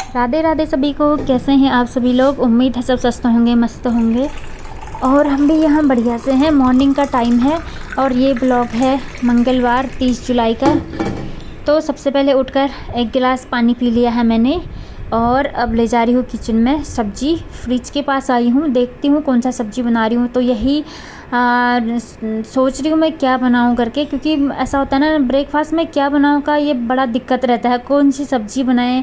राधे राधे सभी को। कैसे हैं आप सभी लोग? उम्मीद है सब स्वस्थ होंगे, मस्त होंगे। और हम भी यहाँ बढ़िया से हैं। मॉर्निंग का टाइम है और ये ब्लॉग है मंगलवार 30 जुलाई का। तो सबसे पहले उठकर एक गिलास पानी पी लिया है मैंने और अब ले जा रही हूँ किचन में सब्जी। फ्रिज के पास आई हूँ, देखती हूँ कौन सा सब्जी बना रही हूँ। तो यही सोच रही हूँ मैं क्या बनाऊँ करके, क्योंकि ऐसा होता है ना ब्रेकफास्ट में क्या बनाऊँ का ये बड़ा दिक्कत रहता है। कौन सी सब्ज़ी बनाएं,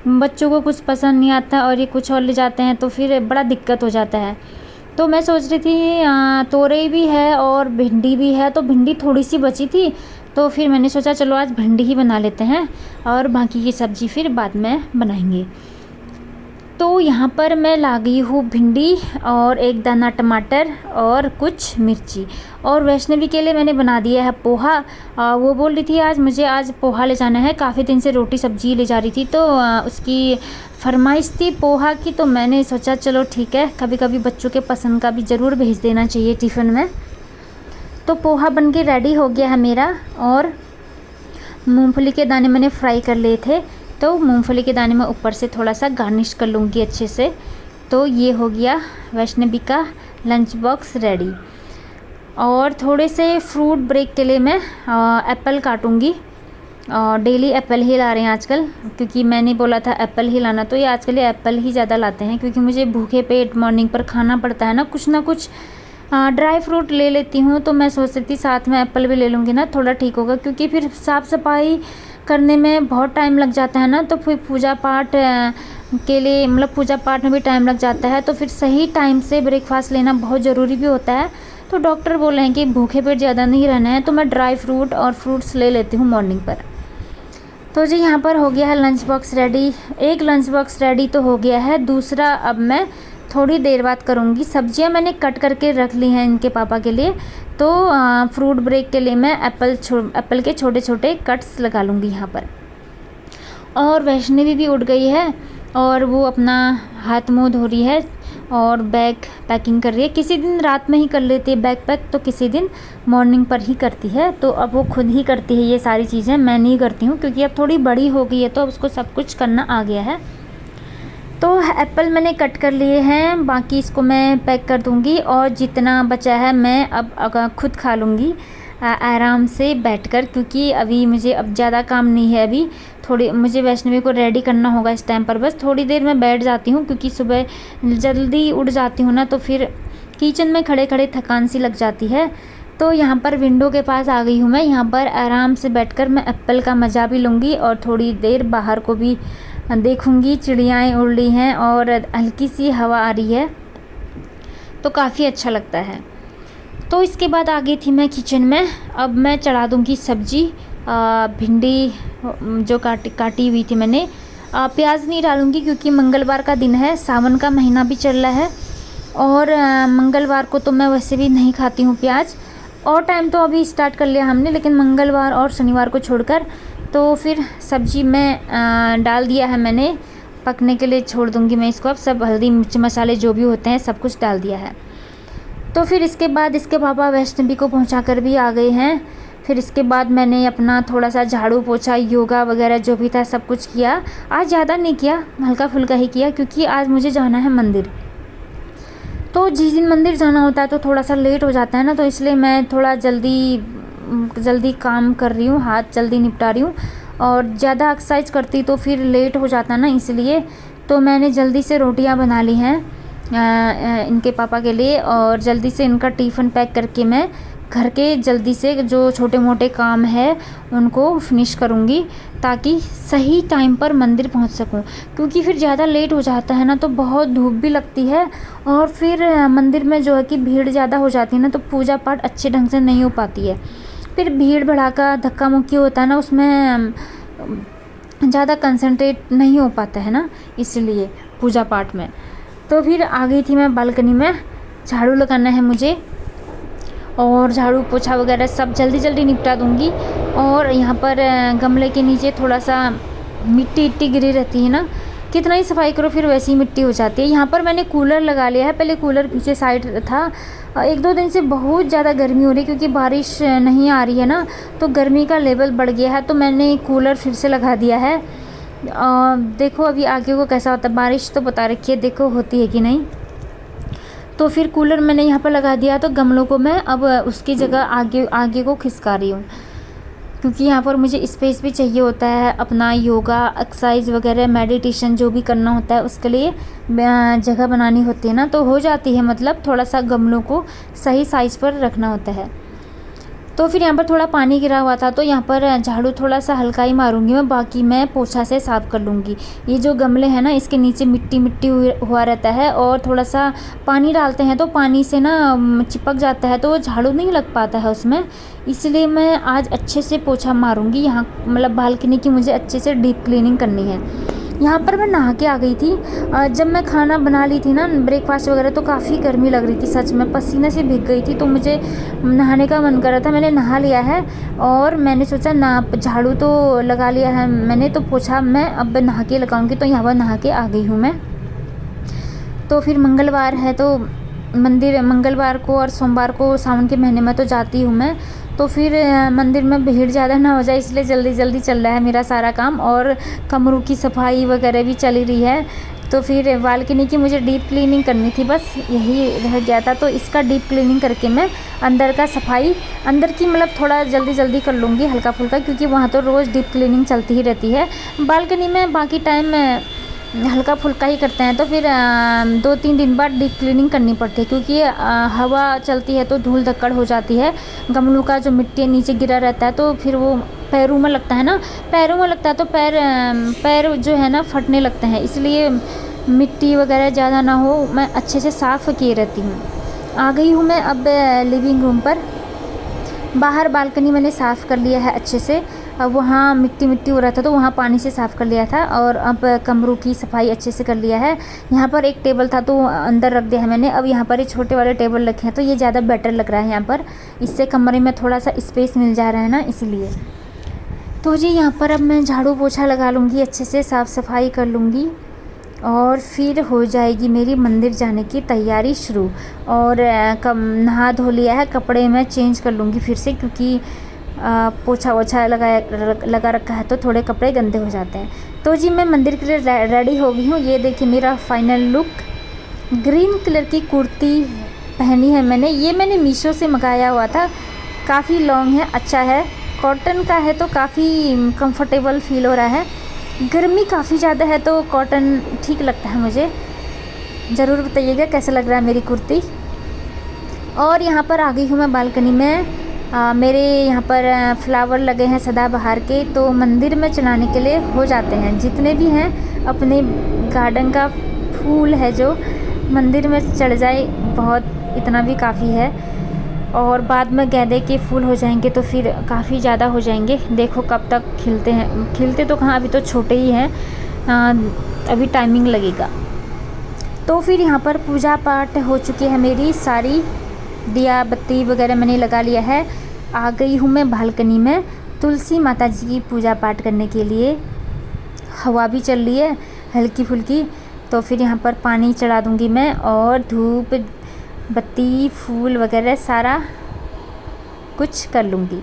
बच्चों को कुछ पसंद नहीं आता और ये कुछ और ले जाते हैं तो फिर बड़ा दिक्कत हो जाता है। तो मैं सोच रही थी तोरई भी है और भिंडी भी है, तो भिंडी थोड़ी सी बची थी तो फिर मैंने सोचा चलो आज भिंडी ही बना लेते हैं और बाकी की सब्ज़ी फिर बाद में बनाएंगे। तो यहाँ पर मैं ला गई हूँ भिंडी और एक दाना टमाटर और कुछ मिर्ची। और वैष्णवी के लिए मैंने बना दिया है पोहा। वो बोल रही थी आज पोहा ले जाना है, काफ़ी दिन से रोटी सब्जी ले जा रही थी तो उसकी फरमाइश थी पोहा की। तो मैंने सोचा चलो ठीक है, कभी कभी बच्चों के पसंद का भी ज़रूर भेज देना चाहिए टिफ़िन में। तो पोहा बन के रेडी हो गया है मेरा। और मूंगफली के दाने मैंने फ्राई कर लिए थे, तो मूंगफली के दाने में ऊपर से थोड़ा सा गार्निश कर लूँगी अच्छे से। तो ये हो गया वैष्णवी का लंच बॉक्स रेडी। और थोड़े से फ्रूट ब्रेक के लिए मैं एप्पल काटूँगी। डेली एप्पल ही ला रहे हैं आजकल, क्योंकि मैंने बोला था एप्पल ही लाना, तो ये आजकल ये एप्पल ही ज़्यादा लाते हैं क्योंकि मुझे भूखे पेट मॉर्निंग पर खाना पड़ता है ना कुछ ड्राई फ्रूट ले लेती हूँ। तो मैं सोच रही थी साथ में एप्पल भी ले लूँगी ना, थोड़ा ठीक होगा, क्योंकि फिर साफ़ सफाई करने में बहुत टाइम लग जाता है ना। तो फिर पूजा पाठ के लिए पूजा पाठ में भी टाइम लग जाता है, तो फिर सही टाइम से ब्रेकफास्ट लेना बहुत ज़रूरी भी होता है। तो डॉक्टर बोल रहे हैं कि भूखे पेट ज़्यादा नहीं रहना है, तो मैं ड्राई फ्रूट और फ्रूट्स ले लेती हूँ मॉर्निंग पर। तो जी यहाँ पर हो गया है लंच बॉक्स रेडी। एक लंच बॉक्स रेडी तो हो गया है, दूसरा अब मैं थोड़ी देर बाद करूँगी। सब्जियाँ मैंने कट करके रख ली हैं इनके पापा के लिए। तो फ्रूट ब्रेक के लिए मैं एप्पल के छोटे छोटे कट्स लगा लूँगी यहाँ पर। और वैष्णवी भी उठ गई है और वो अपना हाथ मुँह धो रही है और बैग पैकिंग कर रही है। किसी दिन रात में ही कर लेती है बैग पैक, तो किसी दिन मॉर्निंग पर ही करती है। तो अब वो खुद ही करती है ये सारी चीज़ें, मैं नहीं करती हूँ क्योंकि अब थोड़ी बड़ी हो गई है तो अब उसको सब कुछ करना आ गया है। तो एप्पल मैंने कट कर लिए हैं, बाकी इसको मैं पैक कर दूंगी और जितना बचा है मैं अब खुद खा लूँगी आराम से बैठकर, क्योंकि अभी मुझे अब ज़्यादा काम नहीं है। अभी थोड़ी मुझे वैष्णवी को रेडी करना होगा इस टाइम पर, बस थोड़ी देर मैं बैठ जाती हूँ क्योंकि सुबह जल्दी उठ जाती हूँ ना, तो फिर किचन में खड़े खड़े थकान सी लग जाती है। तो यहाँ पर विंडो के पास आ गई हूँ मैं। यहाँ पर आराम से बैठकर मैं एप्पल का मज़ा भी लूँगी और थोड़ी देर बाहर को भी देखूँगी। चिड़ियाएँ उड़ रही हैं और हल्की सी हवा आ रही है, तो काफ़ी अच्छा लगता है। तो इसके बाद आ गई थी मैं किचन में। अब मैं चढ़ा दूँगी सब्जी। भिंडी जो काटी हुई थी मैंने। प्याज नहीं डालूँगी क्योंकि मंगलवार का दिन है, सावन का महीना भी चल रहा है और मंगलवार को तो मैं वैसे भी नहीं खाती हूँ प्याज। और टाइम तो अभी स्टार्ट कर लिया हमने, लेकिन मंगलवार और शनिवार को छोड़कर। तो फिर सब्जी में डाल दिया है मैंने, पकने के लिए छोड़ दूँगी मैं इसको। अब सब हल्दी मिर्च मसाले जो भी होते हैं सब कुछ डाल दिया है। तो फिर इसके बाद इसके पापा वैष्णवी को पहुंचा कर भी आ गए हैं। फिर इसके बाद मैंने अपना थोड़ा सा झाड़ू पोछा योगा वगैरह जो भी था सब कुछ किया। आज ज़्यादा नहीं किया, हल्का फुल्का ही किया, क्योंकि आज मुझे जाना है मंदिर। तो जिस दिन मंदिर जाना होता है तो थोड़ा सा लेट हो जाता है ना, तो इसलिए मैं थोड़ा जल्दी काम कर रही हूँ, हाथ जल्दी निपटा रही हूँ। और ज़्यादा एक्सरसाइज करती तो फिर लेट हो जाता ना, इसलिए तो मैंने जल्दी से रोटियां बना ली हैं इनके पापा के लिए और जल्दी से इनका टिफ़िन पैक करके मैं घर के जल्दी से जो छोटे मोटे काम है उनको फिनिश करूँगी, ताकि सही टाइम पर मंदिर पहुँच सकूँ। क्योंकि फिर ज़्यादा लेट हो जाता है ना तो बहुत धूप भी लगती है और फिर मंदिर में जो है कि भीड़ ज़्यादा हो जाती है ना, तो पूजा पाठ अच्छे ढंग से नहीं हो पाती है। फिर भीड़ भड़ाका धक्का मुक्की होता है ना, उसमें ज़्यादा कंसंट्रेट नहीं हो पाता है ना, इसलिए पूजा पाठ में। तो फिर आ गई थी मैं बालकनी में। झाड़ू लगाना है मुझे और झाड़ू पोछा वगैरह सब जल्दी निपटा दूँगी। और यहाँ पर गमले के नीचे थोड़ा सा मिट्टी गिरी रहती है ना, कितना ही सफाई करो फिर वैसी मिट्टी हो जाती है। यहाँ पर मैंने कूलर लगा लिया है, पहले कूलर पीछे साइड था। 1-2 दिन से बहुत ज़्यादा गर्मी हो रही है क्योंकि बारिश नहीं आ रही है ना, तो गर्मी का लेवल बढ़ गया है। तो मैंने कूलर फिर से लगा दिया है देखो अभी आगे को कैसा होता है, बारिश तो बता रखी है, देखो होती है कि नहीं। तो फिर कूलर मैंने यहाँ पर लगा दिया, तो गमलों को मैं अब उसकी जगह आगे आगे को खिसका रही हूँ, क्योंकि यहाँ पर मुझे स्पेस भी चाहिए होता है अपना योगा एक्सरसाइज वगैरह मेडिटेशन जो भी करना होता है उसके लिए जगह बनानी होती है ना, तो हो जाती है, मतलब थोड़ा सा गमलों को सही साइज़ पर रखना होता है। तो फिर यहाँ पर थोड़ा पानी गिरा हुआ था, तो यहाँ पर झाड़ू थोड़ा सा हल्का ही मारूंगी मैं, बाकी मैं पोछा से साफ़ कर लूँगी। ये जो गमले हैं ना इसके नीचे मिट्टी मिट्टी हुआ रहता है, और थोड़ा सा पानी डालते हैं तो पानी से ना चिपक जाता है, तो झाड़ू नहीं लग पाता है उसमें, इसलिए मैं आज अच्छे से पोछा मारूंगी। यहाँ मतलब बालकनी की मुझे अच्छे से डीप क्लीनिंग करनी है। यहाँ पर मैं नहा के आ गई थी। जब मैं खाना बना ली थी ना ब्रेकफास्ट वगैरह, तो काफ़ी गर्मी लग रही थी, सच में पसीने से भीग गई थी, तो मुझे नहाने का मन कर रहा था। मैंने नहा लिया है और मैंने सोचा ना झाड़ू तो लगा लिया है मैंने, तो पोछा मैं अब नहा के लगाऊंगी। तो यहाँ पर नहा के आ गई हूँ मैं। तो फिर मंगलवार है तो मंदिर मंगलवार को और सोमवार को सावन के महीने में तो जाती हूँ मैं। तो फिर मंदिर में भीड़ ज़्यादा ना हो जाए इसलिए जल्दी जल्दी चल रहा है मेरा सारा काम, और कमरों की सफाई वगैरह भी चली रही है। तो फिर बालकनी की मुझे डीप क्लीनिंग करनी थी, बस यही रह गया था। तो इसका डीप क्लीनिंग करके मैं अंदर का सफाई अंदर की मतलब थोड़ा जल्दी जल्दी कर लूँगी हल्का फुल्का, क्योंकि वहाँ तो रोज़ डीप क्लीनिंग चलती ही रहती है। बालकनी में बाकी टाइम हल्का फुल्का ही करते हैं, तो फिर 2-3 दिन बाद डीप क्लीनिंग करनी पड़ती है, क्योंकि हवा चलती है तो धूल धक्कड़ हो जाती है। गमलों का जो मिट्टी नीचे गिरा रहता है तो फिर वो पैरों में लगता है ना, पैरों में लगता है तो पैर जो है ना फटने लगते हैं, इसलिए मिट्टी वगैरह ज़्यादा ना हो, मैं अच्छे से साफ़ किए रहती हूँ। आ गई हूँ मैं अब लिविंग रूम पर। बाहर बालकनी मैंने साफ़ कर लिया है अच्छे से, अब वहाँ मिट्टी मिट्टी हो रहा था तो वहाँ पानी से साफ़ कर लिया था, और अब कमरों की सफाई अच्छे से कर लिया है। यहाँ पर एक टेबल था तो अंदर रख दिया है मैंने, अब यहाँ पर ये छोटे वाले टेबल रखे हैं तो ये ज़्यादा बेटर लग रहा है यहाँ पर, इससे कमरे में थोड़ा सा स्पेस मिल जा रहा है ना, इसलिए। तो जी यहाँ पर अब मैं झाड़ू पोछा लगा लूँगी, अच्छे से साफ़ सफाई कर लूँगी, और फिर हो जाएगी मेरी मंदिर जाने की तैयारी शुरू। और नहा धो लिया है, कपड़े मैं चेंज कर लूँगी फिर से, क्योंकि पोछा वोछा लगा रखा है तो थोड़े कपड़े गंदे हो जाते हैं। तो जी मैं मंदिर के लिए रेडी हो गई हूँ। ये देखिए मेरा फाइनल लुक, ग्रीन कलर की कुर्ती पहनी है मैंने, ये मैंने मीशो से मंगाया हुआ था, काफ़ी लॉन्ग है, अच्छा है, कॉटन का है तो काफ़ी कंफर्टेबल फील हो रहा है। गर्मी काफ़ी ज़्यादा है तो कॉटन ठीक लगता है मुझे। ज़रूर बताइएगा कैसा लग रहा है मेरी कुर्ती। और यहाँ पर आ गई हूँ मैं बालकनी में। मेरे यहाँ पर फ्लावर लगे हैं सदाबहार के, तो मंदिर में चढ़ाने के लिए हो जाते हैं, जितने भी हैं अपने गार्डन का फूल है जो मंदिर में चढ़ जाए, बहुत इतना भी काफ़ी है। और बाद में गेंदे के फूल हो जाएंगे तो फिर काफ़ी ज़्यादा हो जाएंगे, देखो कब तक खिलते हैं। खिलते तो कहाँ, अभी तो छोटे ही हैं, अभी टाइमिंग लगेगा। तो फिर यहाँ पर पूजा पाठ हो चुकी है मेरी सारी, दिया बत्ती वगैरह मैंने लगा लिया है। आ गई हूँ मैं बालकनी में तुलसी माता जी की पूजा पाठ करने के लिए। हवा भी चल रही है हल्की फुल्की, तो फिर यहाँ पर पानी चढ़ा दूँगी मैं, और धूप बत्ती फूल वगैरह सारा कुछ कर लूँगी।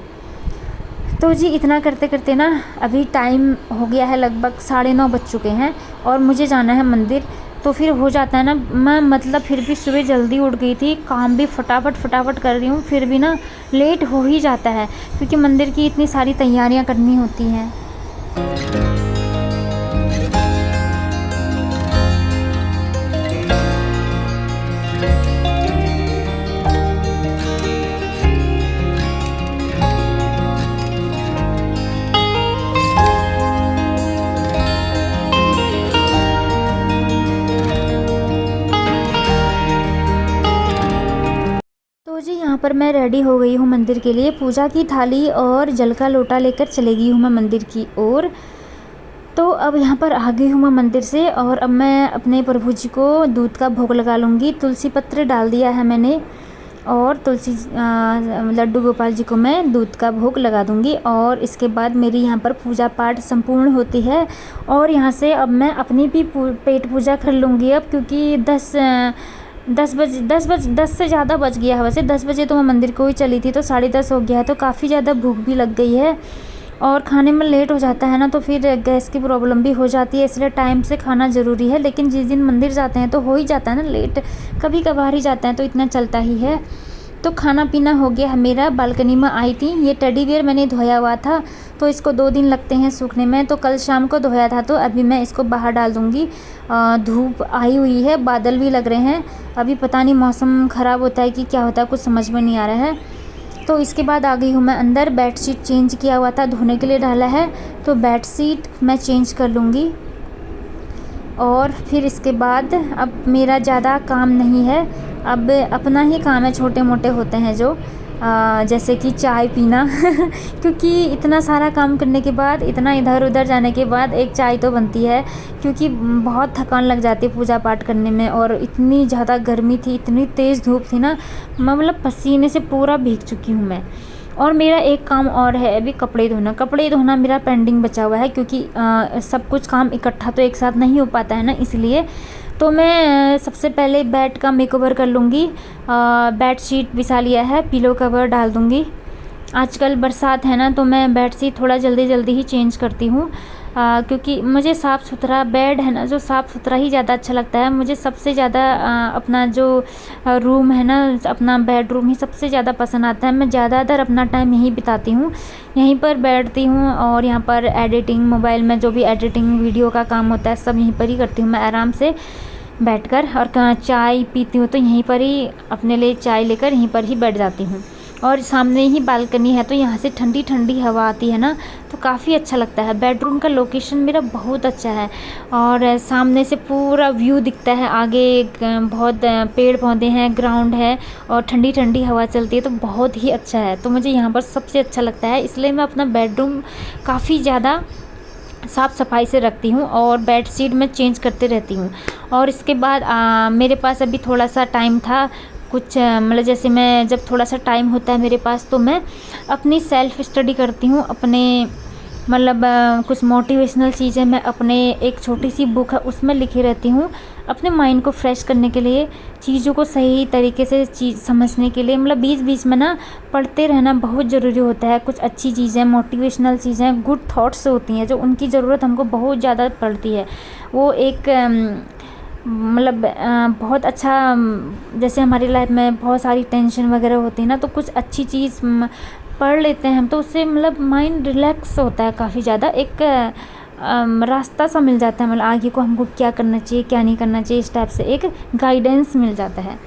तो जी इतना करते करते ना अभी टाइम हो गया है, लगभग 9:30 बज चुके हैं, और मुझे जाना है मंदिर। तो फिर हो जाता है ना, मैं मतलब फिर भी सुबह जल्दी उठ गई थी, काम भी फटाफट कर रही हूँ, फिर भी ना लेट हो ही जाता है, क्योंकि मंदिर की इतनी सारी तैयारियाँ करनी होती हैं। जी यहाँ पर मैं रेडी हो गई हूँ मंदिर के लिए। पूजा की थाली और जल का लोटा लेकर चली गई हूँ मैं मंदिर की ओर। तो अब यहाँ पर आ गई हूँ मैं मंदिर से, और अब मैं अपने प्रभु जी को दूध का भोग लगा लूँगी। तुलसी पत्र डाल दिया है मैंने, और तुलसी लड्डू गोपाल जी को मैं दूध का भोग लगा दूँगी, और इसके बाद मेरी यहाँ पर पूजा पाठ संपूर्ण होती है। और यहाँ से अब मैं अपनी भी पेट पूजा कर लूँगी अब, क्योंकि 10 से ज़्यादा बज गया है। वैसे 10 बजे तो मैं मंदिर को ही चली थी, तो 10:30 हो गया है, तो काफ़ी ज़्यादा भूख भी लग गई है। और खाने में लेट हो जाता है ना तो फिर गैस की प्रॉब्लम भी हो जाती है, इसलिए टाइम से खाना ज़रूरी है। लेकिन जिस दिन मंदिर जाते हैं तो हो ही जाता है ना लेट, कभी कभार ही जाते हैं तो इतना चलता ही है। तो खाना पीना हो गया मेरा। बालकनी में आई थी, ये टेडी बियर मैंने धोया हुआ था तो इसको 2 दिन लगते हैं सूखने में, तो कल शाम को धोया था तो अभी मैं इसको बाहर डाल दूँगी। धूप आई हुई है, बादल भी लग रहे हैं, अभी पता नहीं मौसम ख़राब होता है कि क्या होता है, कुछ समझ में नहीं आ रहा है। तो इसके बाद आ गई हूँ मैं अंदर। बेडशीट चेंज किया हुआ था, धोने के लिए डाला है, तो बेडशीट मैं चेंज कर लूँगी। और फिर इसके बाद अब मेरा ज़्यादा काम नहीं है, अब अपना ही काम है, छोटे मोटे होते हैं जो जैसे कि चाय पीना क्योंकि इतना सारा काम करने के बाद, इतना इधर उधर जाने के बाद एक चाय तो बनती है, क्योंकि बहुत थकान लग जाती है पूजा पाठ करने में। और इतनी ज़्यादा गर्मी थी, इतनी तेज़ धूप थी ना, मतलब पसीने से पूरा भीग चुकी हूँ मैं। और मेरा एक काम और है अभी, कपड़े धोना। कपड़े धोना मेरा पेंडिंग बचा हुआ है, क्योंकि सब कुछ काम इकट्ठा तो एक साथ नहीं हो पाता है ना, इसलिए। तो मैं सबसे पहले बेड का मेकओवर कर लूँगी। बेड शीट बिछा लिया है, पिलो कवर डाल दूँगी। आजकल बरसात है ना तो मैं बेड शीट थोड़ा जल्दी जल्दी ही चेंज करती हूँ, क्योंकि मुझे साफ़ सुथरा बेड है ना, जो साफ़ सुथरा ही ज़्यादा अच्छा लगता है मुझे। सबसे ज़्यादा अपना जो रूम है ना, अपना बेडरूम ही सबसे ज़्यादा पसंद आता है। मैं ज़्यादातर अपना टाइम यहीं बिताती हूँ, यहीं पर बैठती हूँ और यहाँ पर एडिटिंग, मोबाइल में जो भी एडिटिंग वीडियो का काम होता है सब यहीं पर ही करती हूँ मैं आराम से बैठकर। और चाय पीती हूँ तो यहीं पर ही अपने लिए चाय लेकर यहीं पर ही बैठ जाती हूँ। और सामने ही बालकनी है तो यहाँ से ठंडी ठंडी हवा आती है ना, तो काफ़ी अच्छा लगता है। बेडरूम का लोकेशन मेरा बहुत अच्छा है और सामने से पूरा व्यू दिखता है। आगे बहुत पेड़ पौधे हैं, ग्राउंड है और ठंडी ठंडी हवा चलती है, तो बहुत ही अच्छा है। तो मुझे यहाँ पर सबसे अच्छा लगता है, इसलिए मैं अपना बेडरूम काफ़ी ज़्यादा साफ़ सफाई से रखती हूँ और बेड शीट में चेंज करते रहती हूँ। और इसके बाद मेरे पास अभी थोड़ा सा टाइम था, कुछ मतलब जैसे मैं जब थोड़ा सा टाइम होता है मेरे पास तो मैं अपनी सेल्फ़ स्टडी करती हूँ। अपने मतलब कुछ मोटिवेशनल चीज़ें मैं अपने एक छोटी सी बुक है उसमें लिखी रहती हूँ, अपने माइंड को फ्रेश करने के लिए, चीज़ों को सही तरीके से चीज़ समझने के लिए। मतलब बीच बीच में ना पढ़ते रहना बहुत ज़रूरी होता है। कुछ अच्छी चीज़ें, मोटिवेशनल चीज़ें, गुड थॉट्स होती हैं जो उनकी ज़रूरत हमको बहुत ज़्यादा पड़ती है। वो एक मतलब बहुत अच्छा, जैसे हमारी लाइफ में बहुत सारी टेंशन वगैरह होती है ना, तो कुछ अच्छी चीज़ पढ़ लेते हैं हम तो उससे मतलब माइंड रिलैक्स होता है काफ़ी ज़्यादा। एक रास्ता सा मिल जाता है, मतलब आगे को हमको क्या करना चाहिए क्या नहीं करना चाहिए, इस टाइप से एक गाइडेंस मिल जाता है।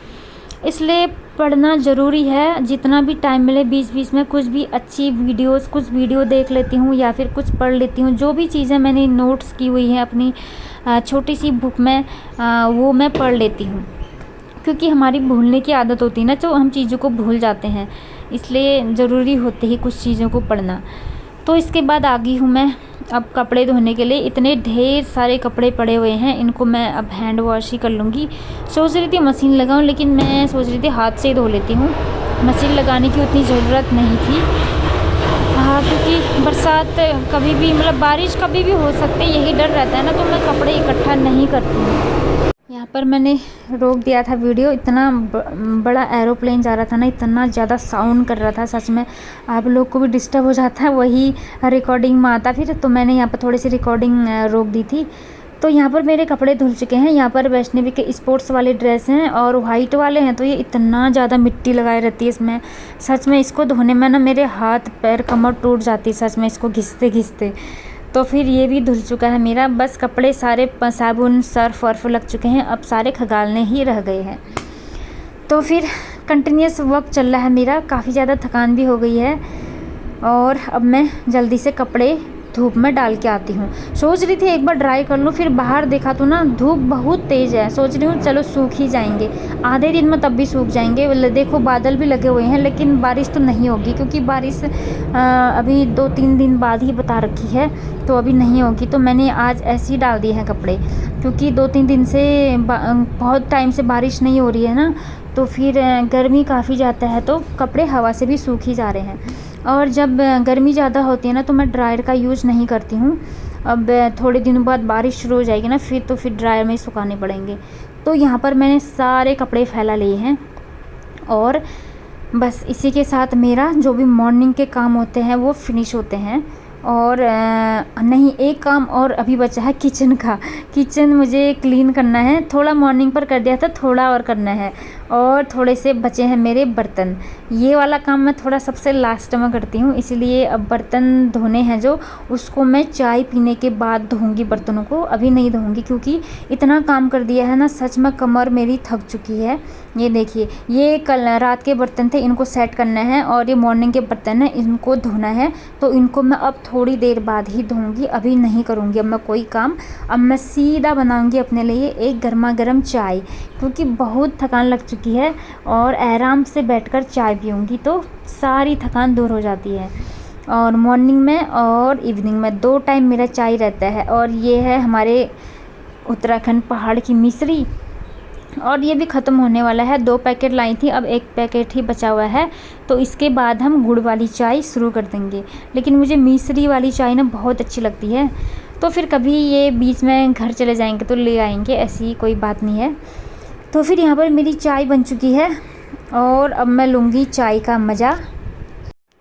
इसलिए पढ़ना ज़रूरी है, जितना भी टाइम मिले बीच बीच में कुछ भी अच्छी वीडियोस, कुछ वीडियो देख लेती हूँ या फिर कुछ पढ़ लेती हूँ। जो भी चीज़ें मैंने नोट्स की हुई हैं अपनी छोटी सी बुक में, वो मैं पढ़ लेती हूँ, क्योंकि हमारी भूलने की आदत होती है ना, तो हम चीज़ों को भूल जाते हैं, इसलिए ज़रूरी होते ही कुछ चीज़ों को पढ़ना। तो इसके बाद आ गई हूँ मैं अब कपड़े धोने के लिए। इतने ढेर सारे कपड़े पड़े हुए हैं, इनको मैं अब हैंड वॉश ही कर लूँगी। सोच रही थी मशीन लगाऊँ, लेकिन मैं सोच रही थी हाथ से ही धो लेती हूँ, मशीन लगाने की उतनी ज़रूरत नहीं थी। हाँ, क्योंकि बरसात कभी भी, मतलब बारिश कभी भी हो सकती है, यही डर रहता है ना, तो मैं कपड़े इकट्ठा नहीं करती हूँ। यहाँ पर मैंने रोक दिया था वीडियो, इतना बड़ा एरोप्लेन जा रहा था ना, इतना ज़्यादा साउंड कर रहा था, सच में आप लोग को भी डिस्टर्ब हो जाता है, वही रिकॉर्डिंग में आता फिर, तो मैंने यहाँ पर थोड़ी सी रिकॉर्डिंग रोक दी थी। तो यहाँ पर मेरे कपड़े धुल चुके हैं। यहाँ पर वैष्णवी के स्पोर्ट्स वाले ड्रेस हैं और वाइट वाले हैं, तो ये इतना ज़्यादा मिट्टी लगाए रहती है इसमें, सच में इसको धोने में ना मेरे हाथ पैर कमर टूट जाती है सच में, इसको घिसते घिसते। तो फिर ये भी धुल चुका है मेरा, बस कपड़े सारे साबुन सर्फ वर्फ लग चुके हैं, अब सारे खगालने ही रह गए हैं। तो फिर कंटिन्यूस वर्क चल रहा है मेरा, काफ़ी ज़्यादा थकान भी हो गई है और अब मैं जल्दी से कपड़े धूप में डाल के आती हूँ। सोच रही थी एक बार ड्राई कर लूँ, फिर बाहर देखा तो ना धूप बहुत तेज़ है, सोच रही हूँ चलो सूख ही जाएंगे, आधे दिन में तब भी सूख जाएंगे। देखो बादल भी लगे हुए हैं, लेकिन बारिश तो नहीं होगी, क्योंकि बारिश अभी 2-3 दिन बाद ही बता रखी है, तो अभी नहीं होगी। तो मैंने आज ऐसे ही डाल दिए हैं कपड़े, क्योंकि 2-3 दिन से बहुत टाइम से बारिश नहीं हो रही है ना, तो फिर गर्मी काफ़ी ज़्यादा है, तो कपड़े हवा से भी सूख ही जा रहे हैं। और जब गर्मी ज़्यादा होती है ना तो मैं ड्रायर का यूज़ नहीं करती हूँ। अब थोड़े दिनों बाद बारिश शुरू हो जाएगी ना, फिर ड्रायर में ही सुखाने पड़ेंगे। तो यहाँ पर मैंने सारे कपड़े फैला लिए हैं और बस इसी के साथ मेरा जो भी मॉर्निंग के काम होते हैं वो फिनिश होते हैं। और नहीं, एक काम और अभी बचा है किचन का। किचन मुझे क्लीन करना है, थोड़ा मॉर्निंग पर कर दिया था, थोड़ा और करना है। और थोड़े से बचे हैं मेरे बर्तन। ये वाला काम मैं थोड़ा सबसे लास्ट में करती हूँ, इसलिए अब बर्तन धोने हैं जो, उसको मैं चाय पीने के बाद धोऊंगी बर्तनों को, अभी नहीं धोऊंगी क्योंकि इतना काम कर दिया है ना, सच में कमर मेरी थक चुकी है। ये देखिए, ये कल रात के बर्तन थे, इनको सेट करना है, और ये मॉर्निंग के बर्तन हैं, इनको धोना है। तो इनको मैं अब थोड़ी देर बाद ही धोऊंगी, अभी नहीं करूँगी अब मैं कोई काम। अब मैं सीधा बनाऊंगी अपने लिए एक गर्मा गर्म चाय, क्योंकि बहुत थकान लग चुकी है, और आराम से बैठकर चाय पीऊँगी तो सारी थकान दूर हो जाती है। और मॉर्निंग में और इवनिंग में 2 टाइम मेरा चाय रहता है। और ये है हमारे उत्तराखंड पहाड़ की मिश्री, और ये भी ख़त्म होने वाला है। 2 पैकेट लाई थी, अब 1 पैकेट ही बचा हुआ है। तो इसके बाद हम गुड़ वाली चाय शुरू कर देंगे। लेकिन मुझे मिश्री वाली चाय ना बहुत अच्छी लगती है, तो फिर कभी ये बीच में घर चले जाएंगे तो ले आएंगे, ऐसी कोई बात नहीं है। तो फिर यहाँ पर मेरी चाय बन चुकी है, और अब मैं लूँगी चाय का मज़ा।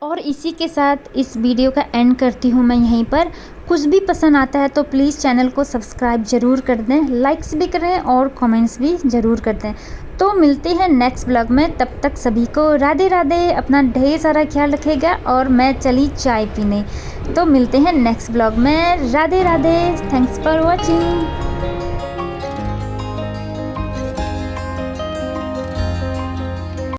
और इसी के साथ इस वीडियो का एंड करती हूँ मैं यहीं पर। कुछ भी पसंद आता है तो प्लीज़ चैनल को सब्सक्राइब ज़रूर कर दें, लाइक्स भी करें और कमेंट्स भी ज़रूर कर दें। तो मिलते हैं नेक्स्ट ब्लॉग में, तब तक सभी को राधे राधे, अपना ढेर सारा ख्याल रखिएगा। और मैं चली चाय पीने, तो मिलते हैं नेक्स्ट ब्लॉग में। Radhe Radhe, thanks for watching.